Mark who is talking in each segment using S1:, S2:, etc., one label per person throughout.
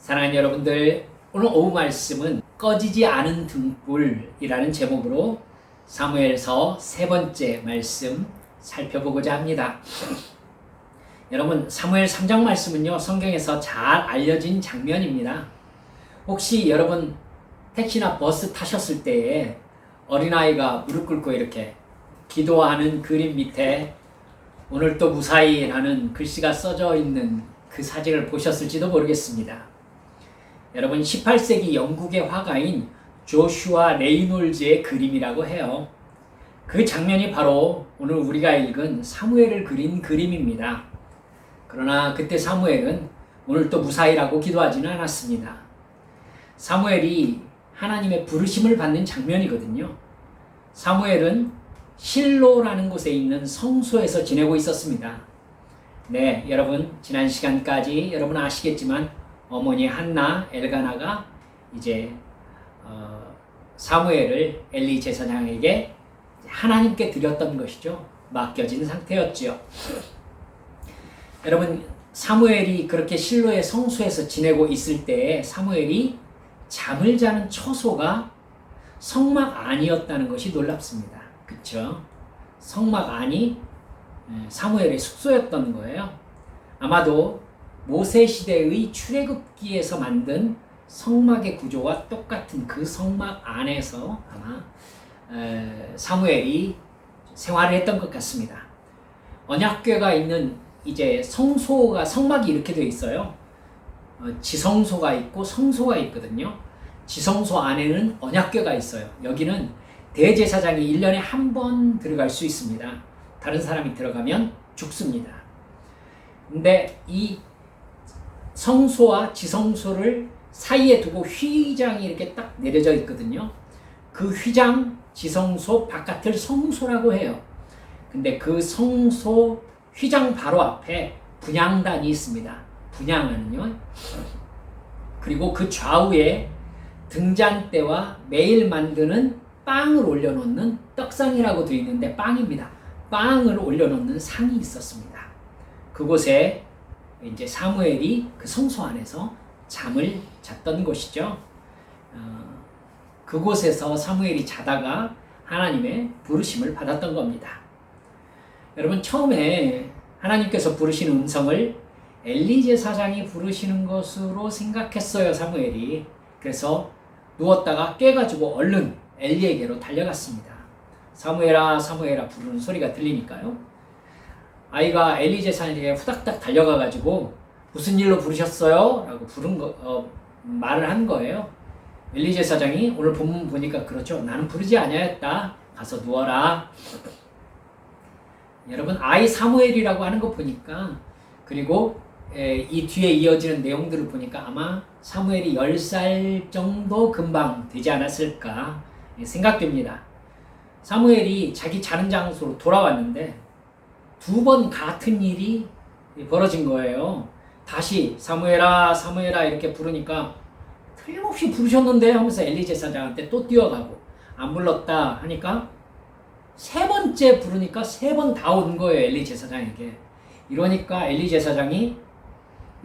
S1: 사랑하는 여러분들, 오늘 오후 말씀은 꺼지지 않은 등불이라는 제목으로 사무엘서 세 번째 말씀 살펴보고자 합니다. 여러분, 사무엘 3장 말씀은요, 성경에서 잘 알려진 장면입니다. 혹시 여러분 택시나 버스 타셨을 때에 어린아이가 무릎 꿇고 이렇게 기도하는 그림 밑에 오늘도 무사히라는 글씨가 써져 있는 그 사진을 보셨을지도 모르겠습니다. 여러분, 18세기 영국의 화가인 조슈아 레이놀즈의 그림이라고 해요. 그 장면이 바로 오늘 우리가 읽은 사무엘을 그린 그림입니다. 그러나 그때 사무엘은 오늘도 무사히라고 기도하지는 않았습니다. 사무엘이 하나님의 부르심을 받는 장면이거든요. 사무엘은 실로라는 곳에 있는 성소에서 지내고 있었습니다. 네, 여러분, 지난 시간까지 여러분 아시겠지만 어머니 한나 엘가나가 이제 사무엘을 엘리 제사장에게 하나님께 드렸던 것이죠. 맡겨진 상태였죠. 여러분, 사무엘이 그렇게 실로의 성소에서 지내고 있을 때 사무엘이 잠을 자는 처소가 성막 안이었다는 것이 놀랍습니다. 그렇죠? 성막 안이 사무엘의 숙소였던 거예요. 아마도 모세 시대의 출애굽기에서 만든 성막의 구조와 똑같은 그 성막 안에서 아마 사무엘이 생활을 했던 것 같습니다. 언약궤가 있는 이제 성막이 이렇게 되어 있어요. 지성소가 있고 성소가 있거든요. 지성소 안에는 언약궤가 있어요. 여기는 대제사장이 1년에 한 번 들어갈 수 있습니다. 다른 사람이 들어가면 죽습니다. 근데 이 성소와 지성소를 사이에 두고 휘장이 이렇게 딱 내려져 있거든요. 그 휘장, 지성소 바깥을 성소라고 해요. 근데 그 성소 휘장 바로 앞에 분향단이 있습니다. 분향하는요. 그리고 그 좌우에 등잔대와 매일 만드는 빵을 올려놓는 떡상이라고 되어 있는데 빵입니다. 빵을 올려놓는 상이 있었습니다. 그곳에 이제 사무엘이 그 성소 안에서 잠을 잤던 곳이죠. 그곳에서 사무엘이 자다가 하나님의 부르심을 받았던 겁니다. 여러분, 처음에 하나님께서 부르시는 음성을 엘리 제사장이 부르시는 것으로 생각했어요, 사무엘이. 그래서 누웠다가 깨가지고 얼른 엘리에게로 달려갔습니다. 사무엘아, 사무엘아 부르는 소리가 들리니까요. 아이가 엘리 제사장에게 후닥닥 달려가가지고 무슨 일로 부르셨어요? 라고 말을 한 거예요. 엘리 제사장이 오늘 본문 보니까 그렇죠. 나는 부르지 아니하였다. 가서 누워라. 여러분, 아이 사무엘이라고 하는 거 보니까, 그리고 이 뒤에 이어지는 내용들을 보니까 아마 사무엘이 10살 정도 금방 되지 않았을까 생각됩니다. 사무엘이 자기 자는 장소로 돌아왔는데 2번 같은 일이 벌어진 거예요. 다시 사무엘아, 사무엘아 이렇게 부르니까 틀림없이 부르셨는데 하면서 엘리 제사장한테 또 뛰어가고, 안 불렀다 하니까 3번째 부르니까 3번 다 온 거예요, 엘리 제사장에게. 이러니까 엘리 제사장이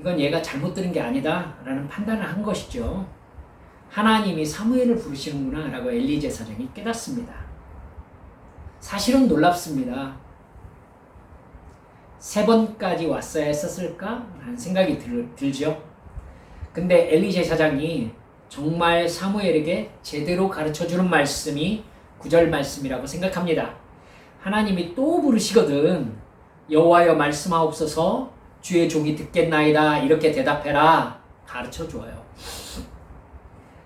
S1: 이건 얘가 잘못 들은 게 아니다 라는 판단을 한 것이죠. 하나님이 사무엘을 부르시는구나 라고 엘리 제사장이 깨닫습니다. 사실은 놀랍습니다. 3번까지 왔어야 했었을까? 라는 생각이 들죠. 근데 엘리 제사장이 정말 사무엘에게 제대로 가르쳐주는 말씀이 9절 말씀이라고 생각합니다. 하나님이 또 부르시거든. 여호와여 말씀하옵소서, 주의 종이 듣겠나이다. 이렇게 대답해라. 가르쳐줘요.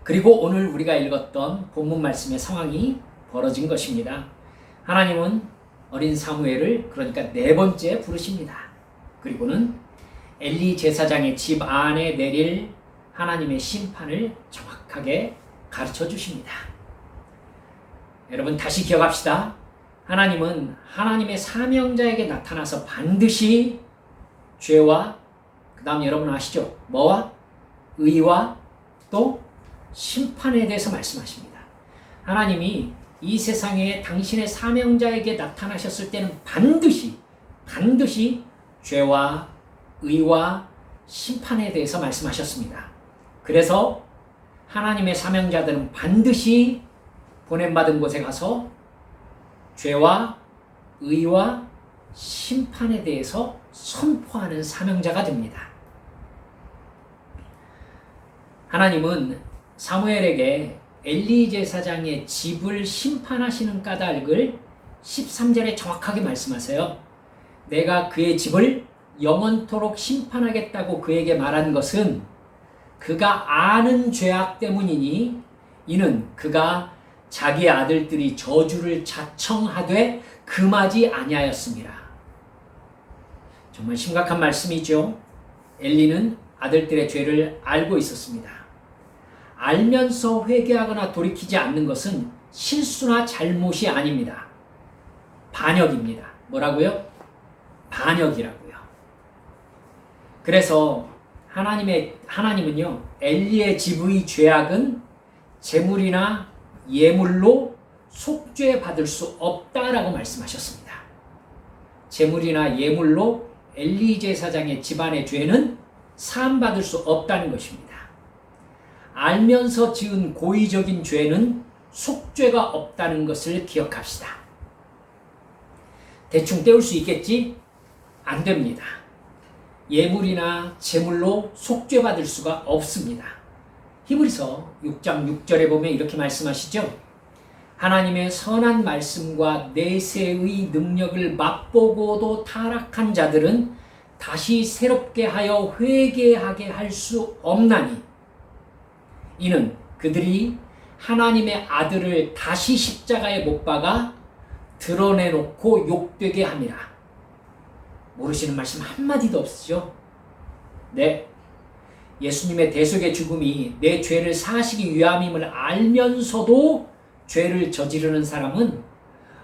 S1: 그리고 오늘 우리가 읽었던 본문 말씀의 상황이 벌어진 것입니다. 하나님은 어린 사무엘을 그러니까 4번째 부르십니다. 그리고는 엘리 제사장의 집 안에 내릴 하나님의 심판을 정확하게 가르쳐 주십니다. 여러분, 다시 기억합시다. 하나님은 하나님의 사명자에게 나타나서 반드시 죄와, 그 다음 여러분 아시죠? 뭐와? 의와 또 심판에 대해서 말씀하십니다. 하나님이 이 세상에 당신의 사명자에게 나타나셨을 때는 반드시 죄와 의와 심판에 대해서 말씀하셨습니다. 그래서 하나님의 사명자들은 반드시 보냄받은 곳에 가서 죄와 의와 심판에 대해서 선포하는 사명자가 됩니다. 하나님은 사무엘에게 엘리 제사장의 집을 심판하시는 까닭을 13절에 정확하게 말씀하세요. 내가 그의 집을 영원토록 심판하겠다고 그에게 말한 것은 그가 아는 죄악 때문이니 이는 그가 자기 아들들이 저주를 자청하되 금하지 아니하였습니다. 정말 심각한 말씀이죠. 엘리는 아들들의 죄를 알고 있었습니다. 알면서 회개하거나 돌이키지 않는 것은 실수나 잘못이 아닙니다. 반역입니다. 뭐라고요? 반역이라고요. 그래서 하나님은요, 엘리의 집의 죄악은 제물이나 예물로 속죄 받을 수 없다라고 말씀하셨습니다. 제물이나 예물로 엘리 제사장의 집안의 죄는 사함받을 수 없다는 것입니다. 알면서 지은 고의적인 죄는 속죄가 없다는 것을 기억합시다. 대충 때울 수 있겠지? 안 됩니다. 예물이나 제물로 속죄받을 수가 없습니다. 히브리서 6장 6절에 보면 이렇게 말씀하시죠. 하나님의 선한 말씀과 내세의 능력을 맛보고도 타락한 자들은 다시 새롭게 하여 회개하게 할 수 없나니 이는 그들이 하나님의 아들을 다시 십자가에 못 박아 드러내놓고 욕되게 함이라. 모르시는 말씀 한마디도 없으시죠? 네. 예수님의 대속의 죽음이 내 죄를 사하시기 위함임을 알면서도 죄를 저지르는 사람은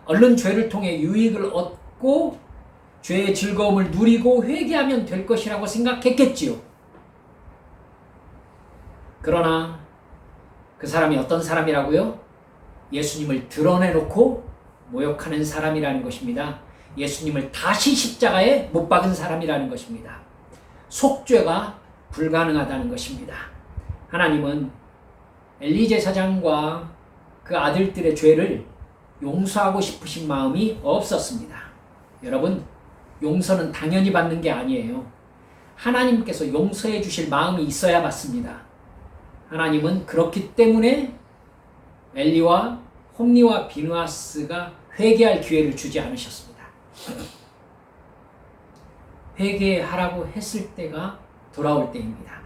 S1: 얼른 죄를 통해 유익을 얻고 죄의 즐거움을 누리고 회개하면 될 것이라고 생각했겠지요. 그러나 그 사람이 어떤 사람이라고요? 예수님을 드러내놓고 모욕하는 사람이라는 것입니다. 예수님을 다시 십자가에 못 박은 사람이라는 것입니다. 속죄가 불가능하다는 것입니다. 하나님은 엘리 제사장과 그 아들들의 죄를 용서하고 싶으신 마음이 없었습니다. 여러분, 용서는 당연히 받는 게 아니에요. 하나님께서 용서해 주실 마음이 있어야 받습니다. 하나님은 그렇기 때문에 엘리와 홈리와 비느하스가 회개할 기회를 주지 않으셨습니다. 회개하라고 했을 때가 돌아올 때입니다.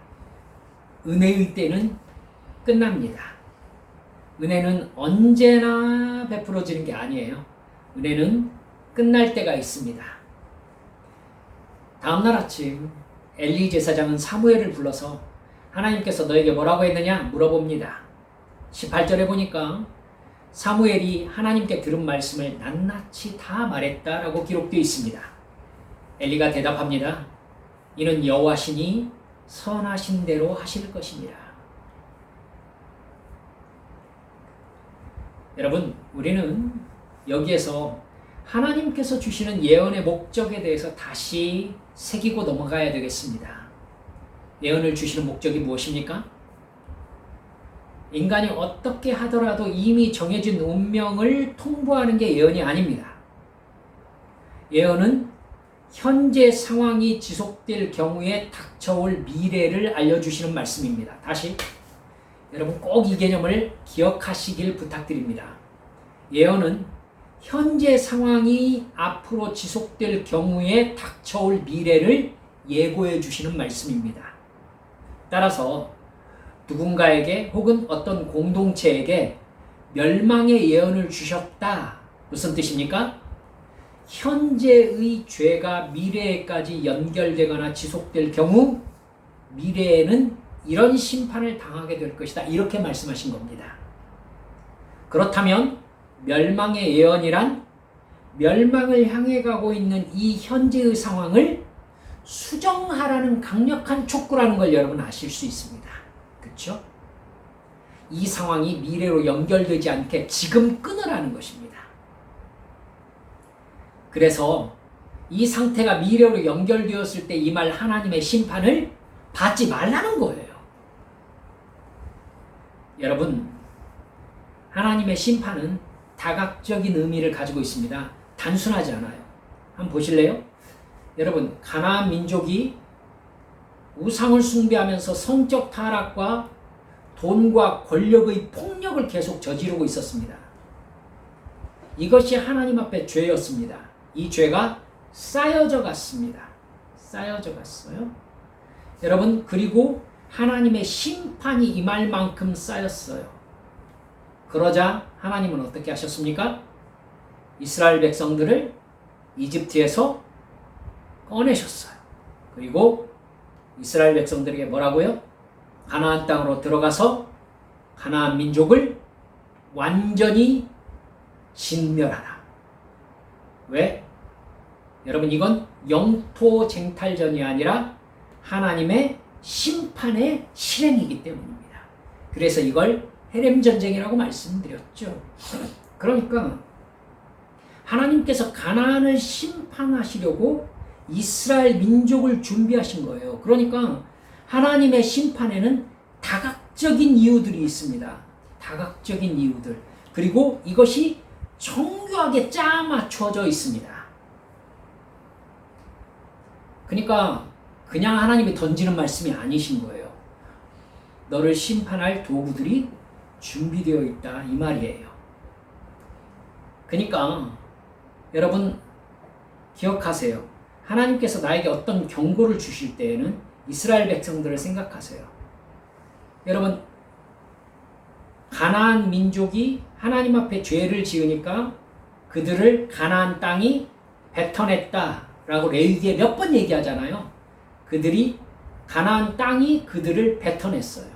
S1: 은혜의 때는 끝납니다. 은혜는 언제나 베풀어지는 게 아니에요. 은혜는 끝날 때가 있습니다. 다음날 아침 엘리 제사장은 사무엘을 불러서 하나님께서 너에게 뭐라고 했느냐 물어봅니다. 18절에 보니까 사무엘이 하나님께 들은 말씀을 낱낱이 다 말했다라고 기록되어 있습니다. 엘리가 대답합니다. 이는 여호와시니 선하신 대로 하실 것이니라. 여러분, 우리는 여기에서 하나님께서 주시는 예언의 목적에 대해서 다시 새기고 넘어가야 되겠습니다. 예언을 주시는 목적이 무엇입니까? 인간이 어떻게 하더라도 이미 정해진 운명을 통보하는 게 예언이 아닙니다. 예언은 현재 상황이 지속될 경우에 닥쳐올 미래를 알려주시는 말씀입니다. 다시 여러분 꼭 이 개념을 기억하시길 부탁드립니다. 예언은 현재 상황이 앞으로 지속될 경우에 닥쳐올 미래를 예고해 주시는 말씀입니다. 따라서 누군가에게 혹은 어떤 공동체에게 멸망의 예언을 주셨다. 무슨 뜻입니까? 현재의 죄가 미래에까지 연결되거나 지속될 경우 미래에는 이런 심판을 당하게 될 것이다. 이렇게 말씀하신 겁니다. 그렇다면 멸망의 예언이란 멸망을 향해 가고 있는 이 현재의 상황을 수정하라는 강력한 촉구라는 걸 여러분 아실 수 있습니다. 그렇죠? 이 상황이 미래로 연결되지 않게 지금 끊으라는 것입니다. 그래서 이 상태가 미래로 연결되었을 때 이 말 하나님의 심판을 받지 말라는 거예요. 여러분, 하나님의 심판은 다각적인 의미를 가지고 있습니다. 단순하지 않아요. 한번 보실래요? 여러분, 가나안 민족이 우상을 숭배하면서 성적 타락과 돈과 권력의 폭력을 계속 저지르고 있었습니다. 이것이 하나님 앞에 죄였습니다. 이 죄가 쌓여져 갔습니다. 쌓여져 갔어요. 여러분, 그리고 하나님의 심판이 임할 만큼 쌓였어요. 그러자 하나님은 어떻게 하셨습니까? 이스라엘 백성들을 이집트에서 꺼내셨어요. 그리고 이스라엘 백성들에게 뭐라고요? 가나안 땅으로 들어가서 가나안 민족을 완전히 진멸하라. 왜? 여러분, 이건 영토 쟁탈전이 아니라 하나님의 심판의 실행이기 때문입니다. 그래서 이걸 헤렘 전쟁이라고 말씀드렸죠. 그러니까 하나님께서 가나안을 심판하시려고 이스라엘 민족을 준비하신 거예요. 그러니까 하나님의 심판에는 다각적인 이유들이 있습니다. 다각적인 이유들. 그리고 이것이 정교하게 짜맞춰져 있습니다. 그러니까 그냥 하나님이 던지는 말씀이 아니신 거예요. 너를 심판할 도구들이 준비되어 있다, 이 말이에요. 그러니까 여러분 기억하세요. 하나님께서 나에게 어떤 경고를 주실 때에는 이스라엘 백성들을 생각하세요. 여러분, 가나안 민족이 하나님 앞에 죄를 지으니까 그들을 가나안 땅이 뱉어냈다라고 레위기에 몇 번 얘기하잖아요. 그들이 가나안 땅이 그들을 뱉어냈어요.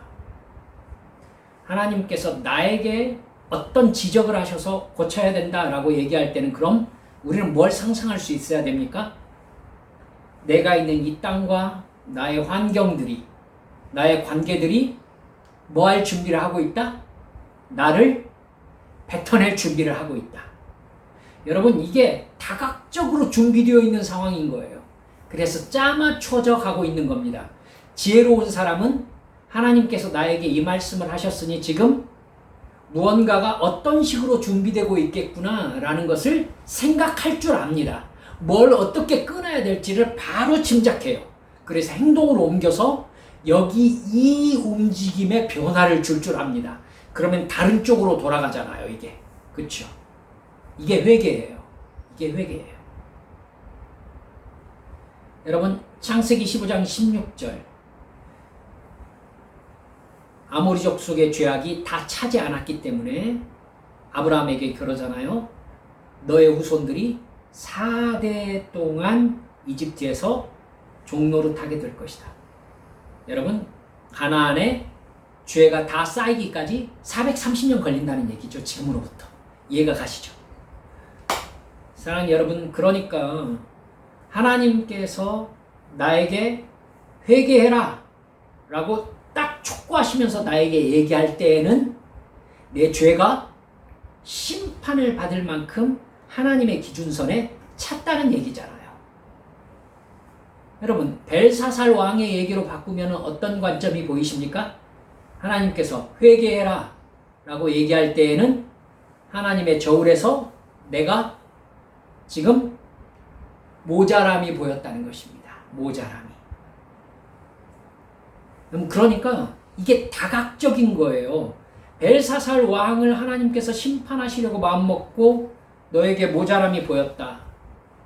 S1: 하나님께서 나에게 어떤 지적을 하셔서 고쳐야 된다라고 얘기할 때는 그럼 우리는 뭘 상상할 수 있어야 됩니까? 내가 있는 이 땅과 나의 환경들이, 나의 관계들이 뭐 할 준비를 하고 있다? 나를 뱉어낼 준비를 하고 있다. 여러분, 이게 다각적으로 준비되어 있는 상황인 거예요. 그래서 짜맞춰져 가고 있는 겁니다. 지혜로운 사람은 하나님께서 나에게 이 말씀을 하셨으니 지금 무언가가 어떤 식으로 준비되고 있겠구나 라는 것을 생각할 줄 압니다. 뭘 어떻게 끊어야 될지를 바로 짐작해요. 그래서 행동으로 옮겨서 여기 이 움직임에 변화를 줄 압니다. 그러면 다른 쪽으로 돌아가잖아요, 이게. 그렇죠? 이게 회개예요. 이게 회개예요. 여러분, 창세기 15장 16절. 아모리족 속의 죄악이 다 차지 않았기 때문에 아브라함에게 그러잖아요. 너의 후손들이 4대 동안 이집트에서 종노릇하게 될 것이다. 여러분, 가나안에 죄가 다 쌓이기까지 430년 걸린다는 얘기죠. 지금으로부터. 이해가 가시죠? 사랑하는 여러분, 그러니까 하나님께서 나에게 회개해라 라고 딱 촉구하시면서 나에게 얘기할 때에는 내 죄가 심판을 받을 만큼 하나님의 기준선에 찼다는 얘기잖아요. 여러분, 벨사살 왕의 얘기로 바꾸면 어떤 관점이 보이십니까? 하나님께서 회개해라 라고 얘기할 때에는 하나님의 저울에서 내가 지금 모자람이 보였다는 것입니다. 모자람이. 그러니까 이게 다각적인 거예요. 벨사살 왕을 하나님께서 심판하시려고 마음먹고 너에게 모자람이 보였다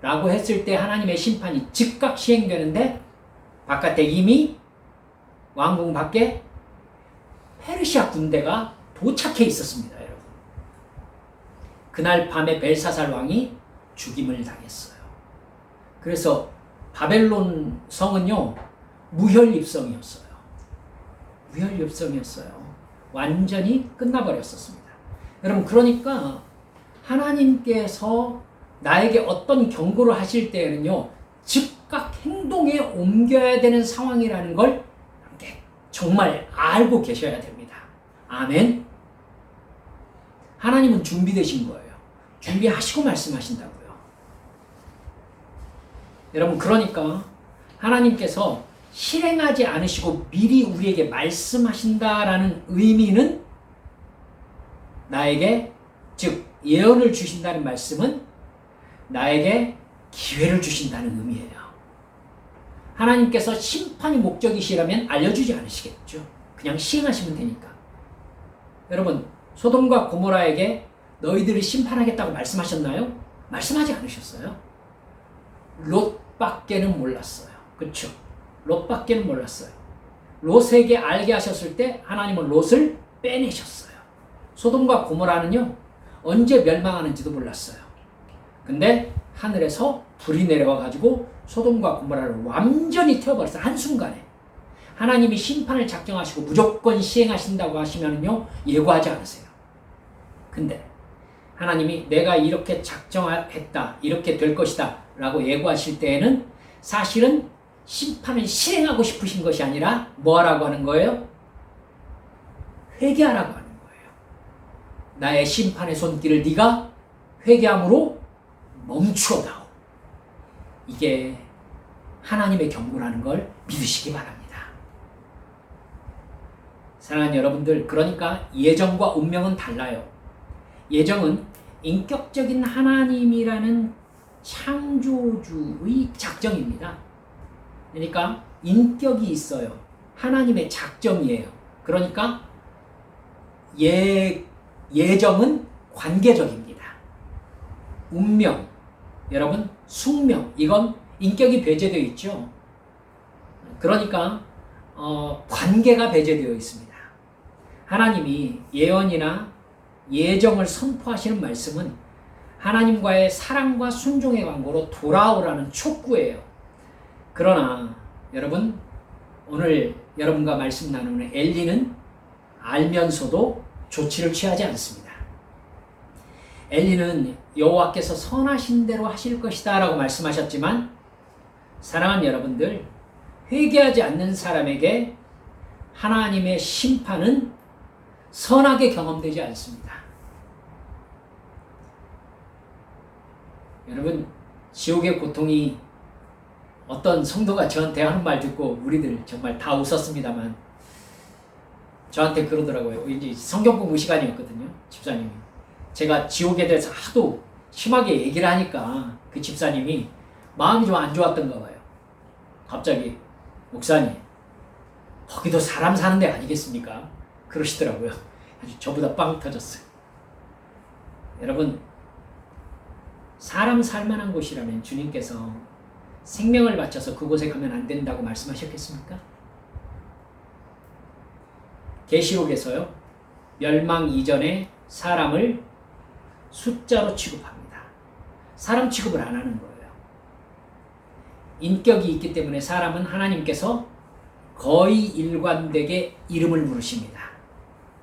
S1: 라고 했을 때 하나님의 심판이 즉각 시행되는데 바깥에 이미 왕궁 밖에 페르시아 군대가 도착해 있었습니다. 여러분. 그날 밤에 벨사살 왕이 죽임을 당했어요. 그래서 바벨론 성은요, 무혈입성이었어요. 무혈입성이었어요. 완전히 끝나버렸었습니다. 여러분, 그러니까 하나님께서 나에게 어떤 경고를 하실 때에는요, 즉각 행동에 옮겨야 되는 상황이라는 걸 정말 알고 계셔야 됩니다. 아멘. 하나님은 준비되신 거예요. 준비하시고 말씀하신다고요. 여러분, 그러니까 하나님께서 실행하지 않으시고 미리 우리에게 말씀하신다라는 의미는 나에게, 즉 예언을 주신다는 말씀은 나에게 기회를 주신다는 의미예요. 하나님께서 심판이 목적이시라면 알려주지 않으시겠죠. 그냥 시행하시면 되니까. 여러분, 소돔과 고모라에게 너희들을 심판하겠다고 말씀하셨나요? 말씀하지 않으셨어요. 롯밖에는 몰랐어요. 그렇죠? 롯밖에는 몰랐어요. 롯에게 알게 하셨을 때 하나님은 롯을 빼내셨어요. 소돔과 고모라는요, 언제 멸망하는지도 몰랐어요. 근데 하늘에서 불이 내려와가지고 소돔과 고모라를 완전히 태워버렸어요. 한순간에. 하나님이 심판을 작정하시고 무조건 시행하신다고 하시면요, 예고하지 않으세요. 근데 하나님이 내가 이렇게 작정했다, 이렇게 될 것이다 라고 예고하실 때에는 사실은 심판을 실행하고 싶으신 것이 아니라 뭐 하라고 하는 거예요? 회개하라고 하는 거예요. 나의 심판의 손길을 네가 회개함으로 멈추어다오. 이게 하나님의 경고라는 걸 믿으시기 바랍니다. 사랑하는 여러분들, 그러니까 예정과 운명은 달라요. 예정은 인격적인 하나님이라는 창조주의 작정입니다. 그러니까 인격이 있어요. 하나님의 작정이에요. 그러니까 예정은 관계적입니다. 운명, 여러분, 숙명, 이건 인격이 배제되어 있죠. 그러니까 관계가 배제되어 있습니다. 하나님이 예언이나 예정을 선포하시는 말씀은 하나님과의 사랑과 순종의 광고로 돌아오라는 촉구예요. 그러나 여러분, 오늘 여러분과 말씀 나누는 엘리는 알면서도 조치를 취하지 않습니다. 엘리는 여호와께서 선하신 대로 하실 것이다 라고 말씀하셨지만, 사랑하는 여러분들, 회개하지 않는 사람에게 하나님의 심판은 선하게 경험되지 않습니다. 여러분, 지옥의 고통이, 어떤 성도가 저한테 하는 말 듣고 우리들 정말 다 웃었습니다만 저한테 그러더라고요. 이제 성경 공부 시간이었거든요. 집사님이. 제가 지옥에 대해서 하도 심하게 얘기를 하니까 그 집사님이 마음이 좀 안 좋았던가 봐요. 갑자기, 목사님, 거기도 사람 사는 데 아니겠습니까? 그러시더라고요. 아주 저보다 빵 터졌어요. 여러분, 사람 살만한 곳이라면 주님께서 생명을 바쳐서 그곳에 가면 안 된다고 말씀하셨겠습니까? 계시록에서요, 멸망 이전에 사람을 숫자로 취급합니다. 사람 취급을 안 하는 거예요. 인격이 있기 때문에 사람은 하나님께서 거의 일관되게 이름을 부르십니다.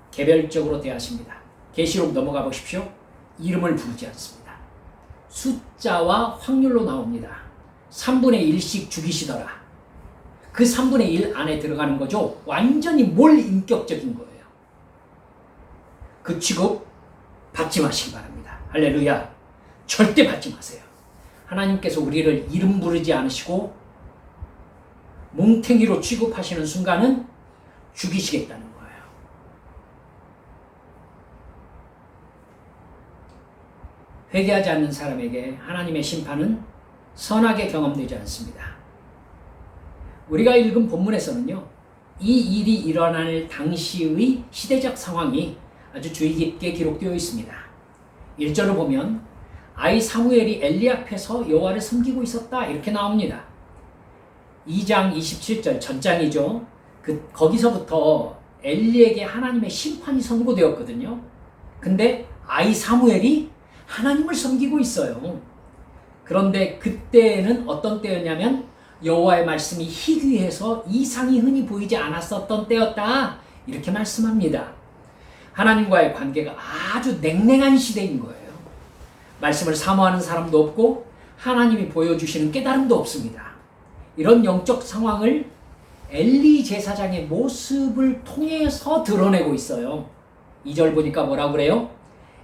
S1: 개별적으로 대하십니다. 계시록 넘어가 보십시오. 이름을 부르지 않습니다. 숫자와 확률로 나옵니다. 3분의 1씩 죽이시더라. 그 3분의 1 안에 들어가는 거죠. 완전히 몰인격적인 거예요. 그 취급 받지 마시기 바랍니다. 할렐루야. 절대 받지 마세요. 하나님께서 우리를 이름 부르지 않으시고 뭉탱이로 취급하시는 순간은 죽이시겠다는 거예요. 회개하지 않는 사람에게 하나님의 심판은 선하게 경험되지 않습니다. 우리가 읽은 본문에서는요, 이 일이 일어날 당시의 시대적 상황이 아주 주의 깊게 기록되어 있습니다. 1절을 보면 아이 사무엘이 엘리 앞에서 여호와를 섬기고 있었다 이렇게 나옵니다. 2장 27절 전장이죠. 거기서부터 엘리에게 하나님의 심판이 선고되었거든요. 근데 아이 사무엘이 하나님을 섬기고 있어요. 그런데 그때는 어떤 때였냐면 여호와의 말씀이 희귀해서 이상이 흔히 보이지 않았었던 때였다 이렇게 말씀합니다. 하나님과의 관계가 아주 냉랭한 시대인 거예요. 말씀을 사모하는 사람도 없고 하나님이 보여주시는 깨달음도 없습니다. 이런 영적 상황을 엘리 제사장의 모습을 통해서 드러내고 있어요. 2절 보니까 뭐라고 그래요?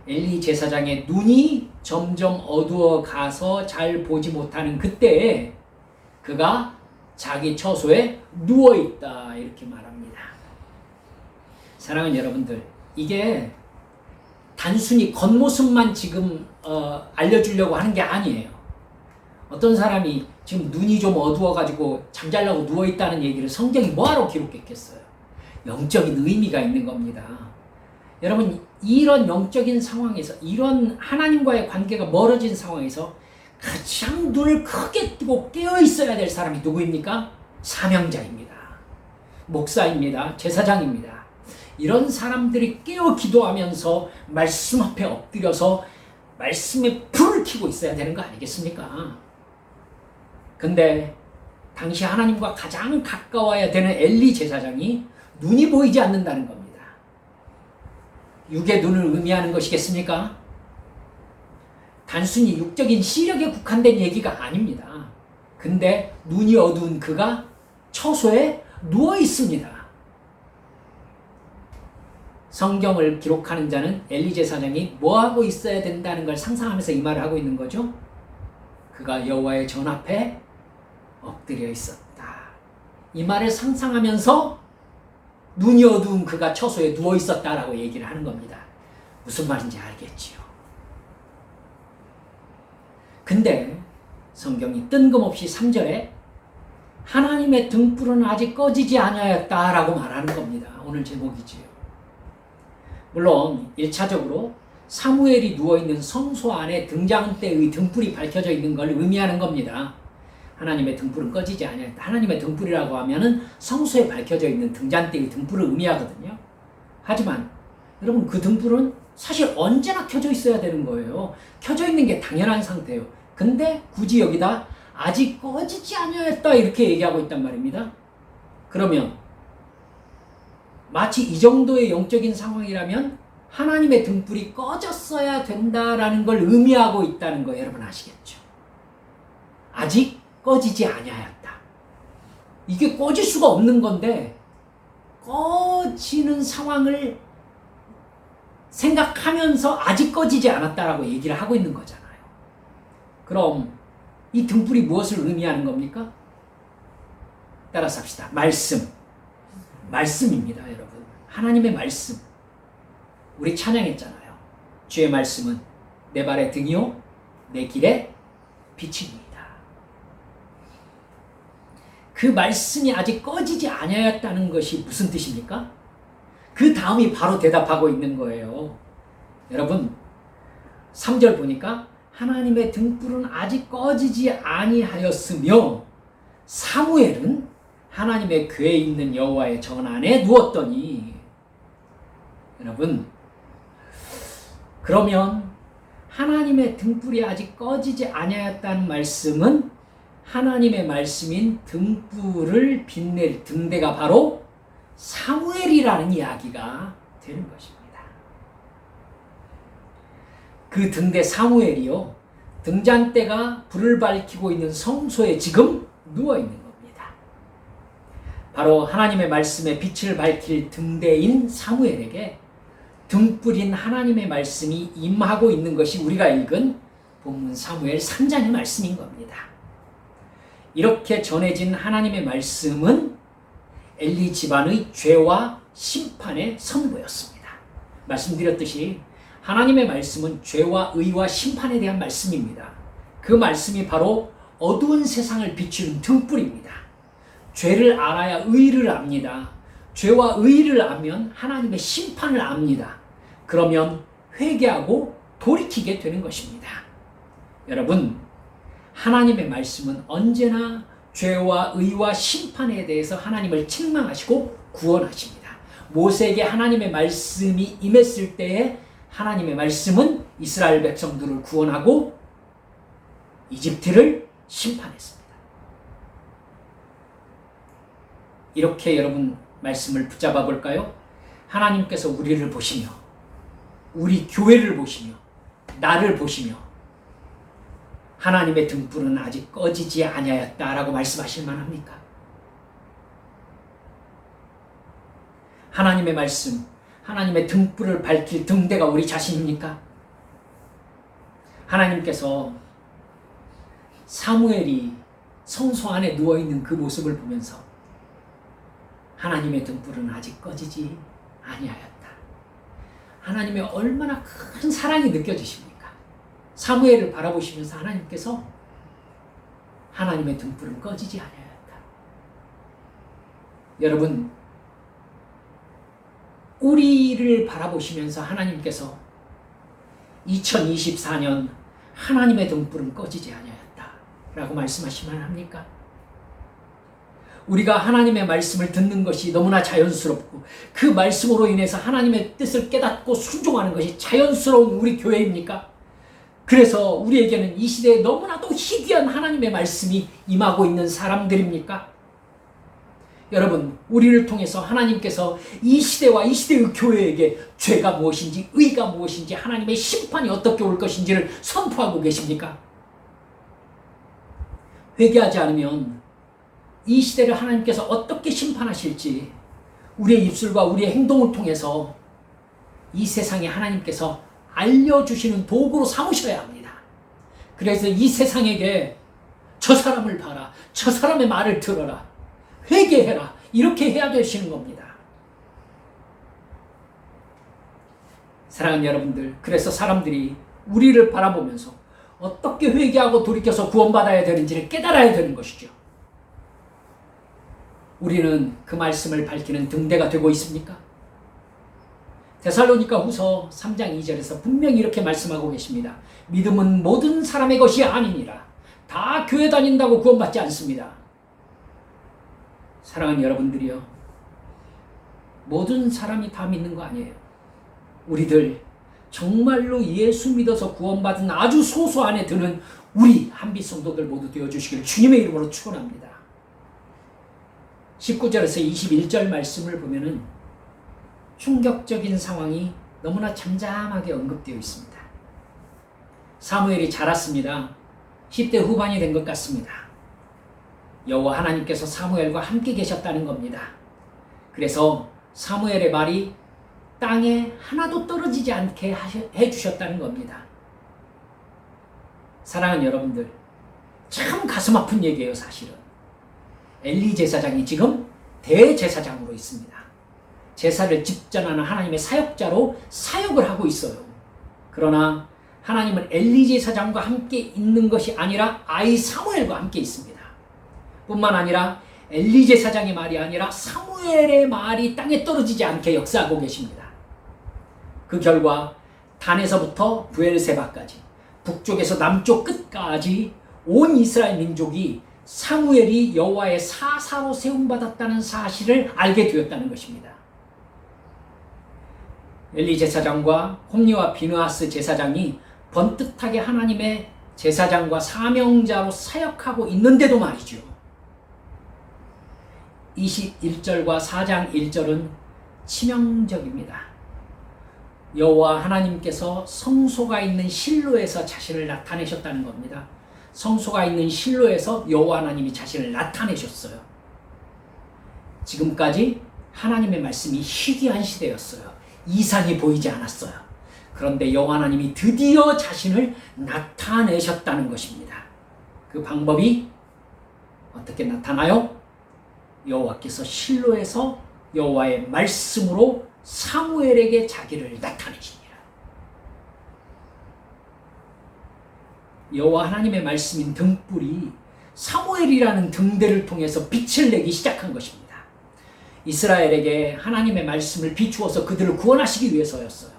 S1: 엘리 제사장의 눈이 점점 어두워 가서 잘 보지 못하는 그때에 그가 자기 처소에 누워있다 이렇게 말합니다. 사랑하는 여러분들, 이게 단순히 겉모습만 지금 알려주려고 하는 게 아니에요. 어떤 사람이 지금 눈이 좀 어두워가지고 잠자려고 누워있다는 얘기를 성경이 뭐하러 기록했겠어요? 영적인 의미가 있는 겁니다. 여러분, 이런 영적인 상황에서, 이런 하나님과의 관계가 멀어진 상황에서 가장 눈을 크게 뜨고 깨어 있어야 될 사람이 누구입니까? 사명자입니다. 목사입니다. 제사장입니다. 이런 사람들이 깨어 기도하면서 말씀 앞에 엎드려서 말씀에 불을 켜고 있어야 되는 거 아니겠습니까? 근데 당시 하나님과 가장 가까워야 되는 엘리 제사장이 눈이 보이지 않는다는 겁니다. 육의 눈을 의미하는 것이겠습니까? 단순히 육적인 시력에 국한된 얘기가 아닙니다. 근데 눈이 어두운 그가 처소에 누워 있습니다. 성경을 기록하는 자는 엘리 제사장이 뭐 하고 있어야 된다는 걸 상상하면서 이 말을 하고 있는 거죠. 그가 여호와의 전 앞에 엎드려 있었다. 이 말을 상상하면서 눈이 어두운 그가 처소에 누워 있었다라고 얘기를 하는 겁니다. 무슨 말인지 알겠지요. 근데 성경이 뜬금없이 3절에 하나님의 등불은 아직 꺼지지 아니하였다라고 말하는 겁니다. 오늘 제목이지요. 물론 1차적으로 사무엘이 누워있는 성소 안에 등잔대의 등불이 밝혀져 있는 걸 의미하는 겁니다. 하나님의 등불은 꺼지지 아니하였다. 하나님의 등불이라고 하면은 성소에 밝혀져 있는 등잔대의 등불을 의미하거든요. 하지만 여러분, 그 등불은 사실 언제나 켜져 있어야 되는 거예요. 켜져 있는 게 당연한 상태예요. 근데 굳이 여기다 아직 꺼지지 아니하였다 이렇게 얘기하고 있단 말입니다. 그러면 마치 이 정도의 영적인 상황이라면 하나님의 등불이 꺼졌어야 된다라는 걸 의미하고 있다는 거 여러분 아시겠죠? 아직 꺼지지 아니하였다. 이게 꺼질 수가 없는 건데 꺼지는 상황을 생각하면서 아직 꺼지지 않았다라고 얘기를 하고 있는 거잖아요. 그럼 이 등불이 무엇을 의미하는 겁니까? 따라서 합시다. 말씀입니다, 여러분. 하나님의 말씀. 우리 찬양했잖아요. 주의 말씀은 내 발의 등이요 내 길의 빛입니다. 그 말씀이 아직 꺼지지 아니하였다는 것이 무슨 뜻입니까? 그 다음이 바로 대답하고 있는 거예요. 여러분, 3절 보니까 하나님의 등불은 아직 꺼지지 아니하였으며 사무엘은 하나님의 궤에 있는 여호와의 전 안에 누웠더니, 여러분, 그러면 하나님의 등불이 아직 꺼지지 아니하였다는 말씀은 하나님의 말씀인 등불을 빛낼 등대가 바로 사무엘이라는 이야기가 되는 것입니다. 그 등대 사무엘이요, 등잔대가 불을 밝히고 있는 성소에 지금 누워있는 겁니다. 바로 하나님의 말씀에 빛을 밝힐 등대인 사무엘에게 등불인 하나님의 말씀이 임하고 있는 것이 우리가 읽은 본문 사무엘 3장의 말씀인 겁니다. 이렇게 전해진 하나님의 말씀은 엘리 집안의 죄와 심판의 선고였습니다. 말씀드렸듯이 하나님의 말씀은 죄와 의와 심판에 대한 말씀입니다. 그 말씀이 바로 어두운 세상을 비추는 등불입니다. 죄를 알아야 의를 압니다. 죄와 의를 알면 하나님의 심판을 압니다. 그러면 회개하고 돌이키게 되는 것입니다. 여러분, 하나님의 말씀은 언제나 죄와 의와 심판에 대해서 하나님을 책망하시고 구원하십니다. 모세에게 하나님의 말씀이 임했을 때에 하나님의 말씀은 이스라엘 백성들을 구원하고 이집트를 심판했습니다. 이렇게 여러분 말씀을 붙잡아 볼까요? 하나님께서 우리를 보시며, 우리 교회를 보시며, 나를 보시며 하나님의 등불은 아직 꺼지지 아니하였다라고 말씀하실 만합니까? 하나님의 말씀, 하나님의 등불을 밝힐 등대가 우리 자신입니까? 하나님께서 사무엘이 성소 안에 누워있는 그 모습을 보면서 하나님의 등불은 아직 꺼지지 아니하였다. 하나님의 얼마나 큰 사랑이 느껴지십니까? 사무엘을 바라보시면서 하나님께서 하나님의 등불은 꺼지지 아니하였다. 여러분, 우리를 바라보시면서 하나님께서 2024년 하나님의 등불은 꺼지지 아니하였다 라고 말씀하시면 합니까? 우리가 하나님의 말씀을 듣는 것이 너무나 자연스럽고 그 말씀으로 인해서 하나님의 뜻을 깨닫고 순종하는 것이 자연스러운 우리 교회입니까? 그래서 우리에게는 이 시대에 너무나도 희귀한 하나님의 말씀이 임하고 있는 사람들입니까? 여러분, 우리를 통해서 하나님께서 이 시대와 이 시대의 교회에게 죄가 무엇인지 의가 무엇인지 하나님의 심판이 어떻게 올 것인지를 선포하고 계십니까? 회개하지 않으면 이 시대를 하나님께서 어떻게 심판하실지 우리의 입술과 우리의 행동을 통해서 이 세상에 하나님께서 알려주시는 도구로 삼으셔야 합니다. 그래서 이 세상에게 저 사람을 봐라, 저 사람의 말을 들어라, 회개해라, 이렇게 해야 되시는 겁니다. 사랑하는 여러분들, 그래서 사람들이 우리를 바라보면서 어떻게 회개하고 돌이켜서 구원받아야 되는지를 깨달아야 되는 것이죠. 우리는 그 말씀을 밝히는 등대가 되고 있습니까? 데살로니가 후서 3장 2절에서 분명히 이렇게 말씀하고 계십니다. 믿음은 모든 사람의 것이 아니니라. 다 교회 다닌다고 구원받지 않습니다. 사랑하는 여러분들이요, 모든 사람이 다 믿는 거 아니에요. 우리들 정말로 예수 믿어서 구원받은 아주 소수 안에 드는 우리 한빛 성도들 모두 되어주시길 주님의 이름으로 축원합니다. 19절에서 21절 말씀을 보면은 충격적인 상황이 너무나 잠잠하게 언급되어 있습니다. 사무엘이 자랐습니다. 10대 후반이 된 것 같습니다. 여호와 하나님께서 사무엘과 함께 계셨다는 겁니다. 그래서 사무엘의 말이 땅에 하나도 떨어지지 않게 해주셨다는 겁니다. 사랑하는 여러분들, 참 가슴 아픈 얘기예요. 사실은 엘리 제사장이 지금 대제사장으로 있습니다. 제사를 집전하는 하나님의 사역자로 사역을 하고 있어요. 그러나 하나님은 엘리 제사장과 함께 있는 것이 아니라 아이 사무엘과 함께 있습니다. 뿐만 아니라 엘리 제사장의 말이 아니라 사무엘의 말이 땅에 떨어지지 않게 역사하고 계십니다. 그 결과 단에서부터 브엘세바까지, 북쪽에서 남쪽 끝까지 온 이스라엘 민족이 사무엘이 여호와의 사사로 세움받았다는 사실을 알게 되었다는 것입니다. 엘리 제사장과 홈리와 비느하스 제사장이 번듯하게 하나님의 제사장과 사명자로 사역하고 있는데도 말이죠. 21절과 4장 1절은 치명적입니다. 여호와 하나님께서 성소가 있는 실로에서 자신을 나타내셨다는 겁니다. 성소가 있는 실로에서 여호와 하나님이 자신을 나타내셨어요. 지금까지 하나님의 말씀이 희귀한 시대였어요. 이상이 보이지 않았어요. 그런데 여호와 하나님이 드디어 자신을 나타내셨다는 것입니다. 그 방법이 어떻게 나타나요? 여호와께서 실로에서 여호와의 말씀으로 사무엘에게 자기를 나타내시니라. 여호와 하나님의 말씀인 등불이 사무엘이라는 등대를 통해서 빛을 내기 시작한 것입니다. 이스라엘에게 하나님의 말씀을 비추어서 그들을 구원하시기 위해서였어요.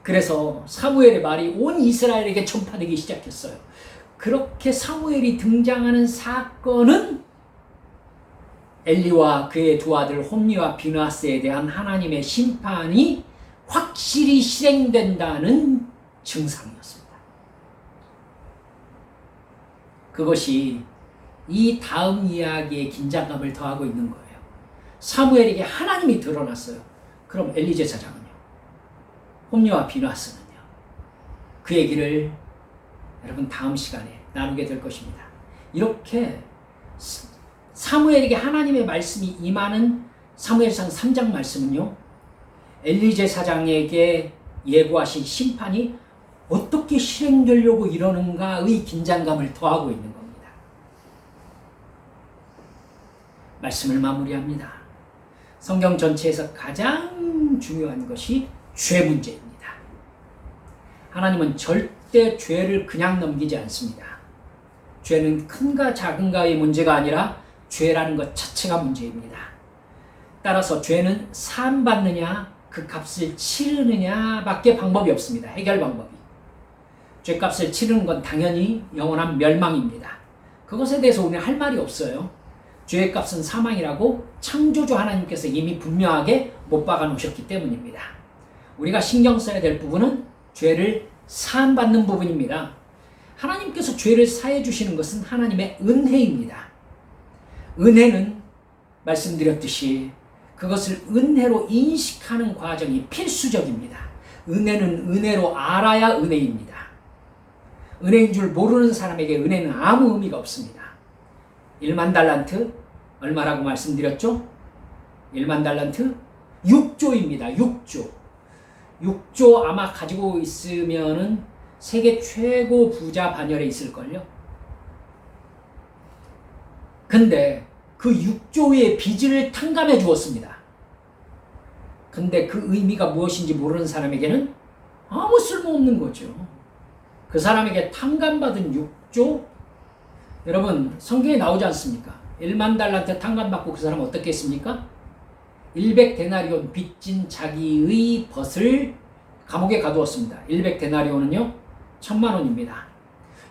S1: 그래서 사무엘의 말이 온 이스라엘에게 전파되기 시작했어요. 그렇게 사무엘이 등장하는 사건은 엘리와 그의 두 아들 홈리와 비느하스에 대한 하나님의 심판이 확실히 실행된다는 증상이었습니다. 그것이 이 다음 이야기의 긴장감을 더하고 있는 거예요. 사무엘에게 하나님이 드러났어요. 그럼 엘리 제사장은요? 홈리와 비느하스는요? 그 얘기를 여러분 다음 시간에 나누게 될 것입니다. 이렇게 사무엘에게 하나님의 말씀이 임하는 사무엘상 3장 말씀은요, 엘리 제사장에게 예고하신 심판이 어떻게 실행되려고 이러는가의 긴장감을 더하고 있는 겁니다. 말씀을 마무리합니다. 성경 전체에서 가장 중요한 것이 죄 문제입니다. 하나님은 절대 죄를 그냥 넘기지 않습니다. 죄는 큰가 작은가의 문제가 아니라 죄라는 것 자체가 문제입니다. 따라서 죄는 사함받느냐 그 값을 치르느냐 밖에 방법이 없습니다. 해결 방법이. 죄값을 치르는 건 당연히 영원한 멸망입니다. 그것에 대해서 우리는 할 말이 없어요. 죄의 값은 사망이라고 창조주 하나님께서 이미 분명하게 못 박아 놓으셨기 때문입니다. 우리가 신경 써야 될 부분은 죄를 사함받는 부분입니다. 하나님께서 죄를 사해 주시는 것은 하나님의 은혜입니다. 은혜는 말씀드렸듯이 그것을 은혜로 인식하는 과정이 필수적입니다. 은혜는 은혜로 알아야 은혜입니다. 은혜인 줄 모르는 사람에게 은혜는 아무 의미가 없습니다. 1만 달란트 얼마라고 말씀드렸죠? 1만 달란트 6조입니다. 6조. 6조 아마 가지고 있으면은 세계 최고 부자 반열에 있을걸요. 근데 그 6조의 빚을 탕감해 주었습니다. 근데 그 의미가 무엇인지 모르는 사람에게는 아무 쓸모없는 거죠. 그 사람에게 탕감받은 6조? 여러분 성경에 나오지 않습니까? 1만 달란트 탕감받고 그 사람 어떻게 했습니까? 100데나리온 빚진 자기의 벗을 감옥에 가두었습니다. 100데나리온은요 1000만원입니다.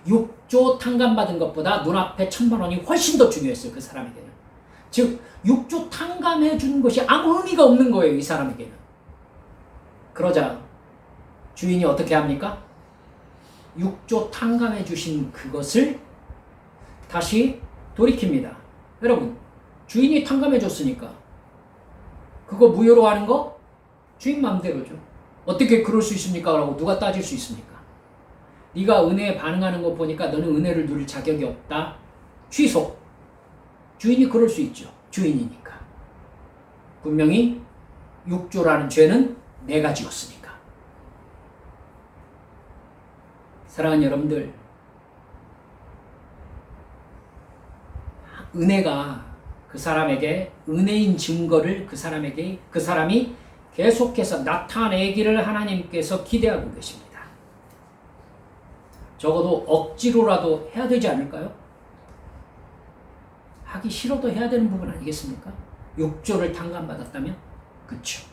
S1: 6조 탕감받은 것보다 눈앞에 1000만원이 훨씬 더 중요했어요. 그 사람에게는. 즉 6조 탕감해 준 것이 아무 의미가 없는 거예요. 이 사람에게는. 그러자 주인이 어떻게 합니까? 6조 탕감해 주신 그것을 다시 돌이킵니다. 여러분 주인이 탕감해 줬으니까 그거 무효로 하는 거 주인 마음대로죠. 어떻게 그럴 수 있습니까? 라고 누가 따질 수 있습니까? 네가 은혜에 반응하는 거 보니까 너는 은혜를 누릴 자격이 없다. 취소. 주인이 그럴 수 있죠. 주인이니까. 분명히 6조라는 죄는 내가 지었으니까. 사랑하는 여러분들, 은혜가 그 사람에게 은혜인 증거를 그 사람이 계속해서 나타내기를 하나님께서 기대하고 계십니다. 적어도 억지로라도 해야 되지 않을까요? 하기 싫어도 해야 되는 부분 아니겠습니까? 6조를 탕감받았다면? 그렇죠.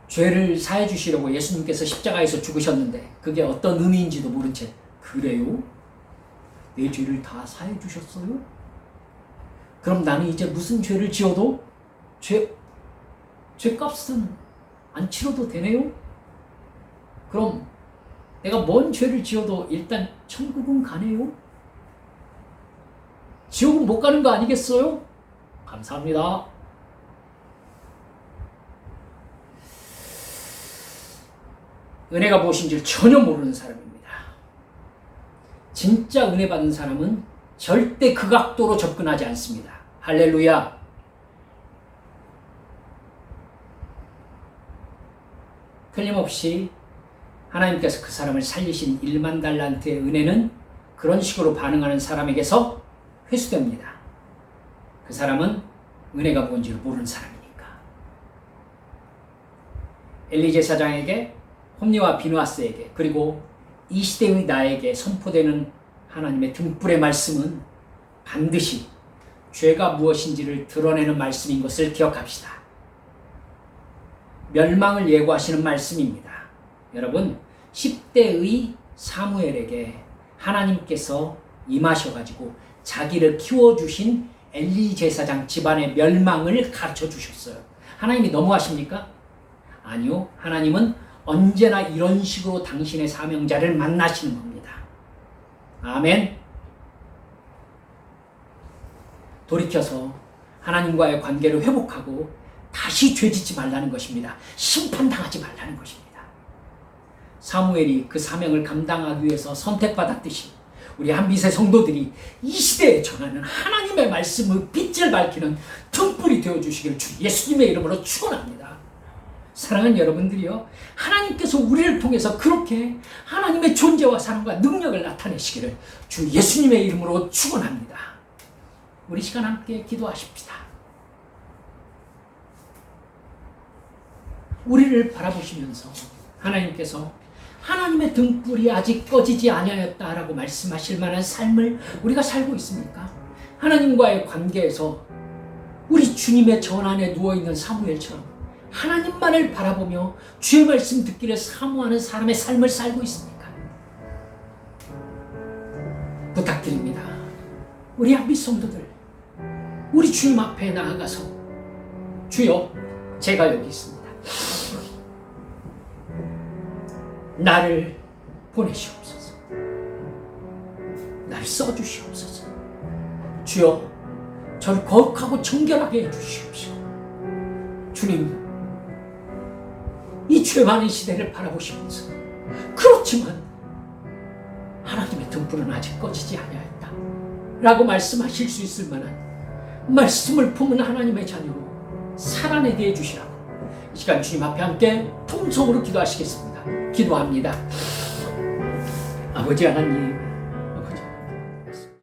S1: 죄를 사해 주시려고 예수님께서 십자가에서 죽으셨는데 그게 어떤 의미인지도 모른 채 그래요? 내 죄를 다 사해 주셨어요? 그럼 나는 이제 무슨 죄를 지어도 죄값은 안 치러도 되네요? 그럼 내가 뭔 죄를 지어도 일단 천국은 가네요? 지옥은 못 가는 거 아니겠어요? 감사합니다. 은혜가 무엇인지 전혀 모르는 사람입니다. 진짜 은혜 받는 사람은 절대 그 각도로 접근하지 않습니다. 할렐루야. 틀림없이 하나님께서 그 사람을 살리신 1만 달란트의 은혜는 그런 식으로 반응하는 사람에게서 회수됩니다. 그 사람은 은혜가 뭔지를 모르는 사람이니까. 엘리 제사장에게, 홈리와 비누아스에게, 그리고 이 시대의 나에게 선포되는 하나님의 등불의 말씀은 반드시 죄가 무엇인지를 드러내는 말씀인 것을 기억합시다. 멸망을 예고하시는 말씀입니다. 여러분, 10대의 사무엘에게 하나님께서 임하셔가지고 자기를 키워주신 엘리 제사장 집안의 멸망을 가르쳐 주셨어요. 하나님이 너무하십니까? 아니요. 하나님은 언제나 이런 식으로 당신의 사명자를 만나시는 겁니다. 아멘. 돌이켜서 하나님과의 관계를 회복하고 다시 죄짓지 말라는 것입니다. 심판당하지 말라는 것입니다. 사무엘이 그 사명을 감당하기 위해서 선택받았듯이 우리 한빛의 성도들이 이 시대에 전하는 하나님의 말씀의 빛을 밝히는 등불이 되어주시기를 주 예수님의 이름으로 축원합니다. 사랑하는 여러분들이요, 하나님께서 우리를 통해서 그렇게 하나님의 존재와 사랑과 능력을 나타내시기를 주 예수님의 이름으로 축원합니다. 우리 시간 함께 기도하십시다. 우리를 바라보시면서 하나님께서 하나님의 등불이 아직 꺼지지 아니하였다라고 말씀하실 만한 삶을 우리가 살고 있습니까? 하나님과의 관계에서 우리 주님의 전 안에 누워있는 사무엘처럼 하나님만을 바라보며 주의 말씀 듣기를 사모하는 사람의 삶을 살고 있습니까? 부탁드립니다. 우리 한빛 성도들, 우리 주님 앞에 나아가서 주여, 제가 여기 있습니다. 나를 보내시옵소서. 나를 써주시옵소서. 주여, 저를 거룩하고 정결하게 해주시옵시고, 주님, 이 죄 많은 시대를 바라보시면서 그렇지만 하나님의 등불은 아직 꺼지지 아니하였다 라고 말씀하실 수 있을 만한 말씀을 품은 하나님의 자녀로 살아내게 해주시라고 이 시간 주님 앞에 함께 통성으로 기도하시겠습니다. 기도합니다. 아버지 하나님,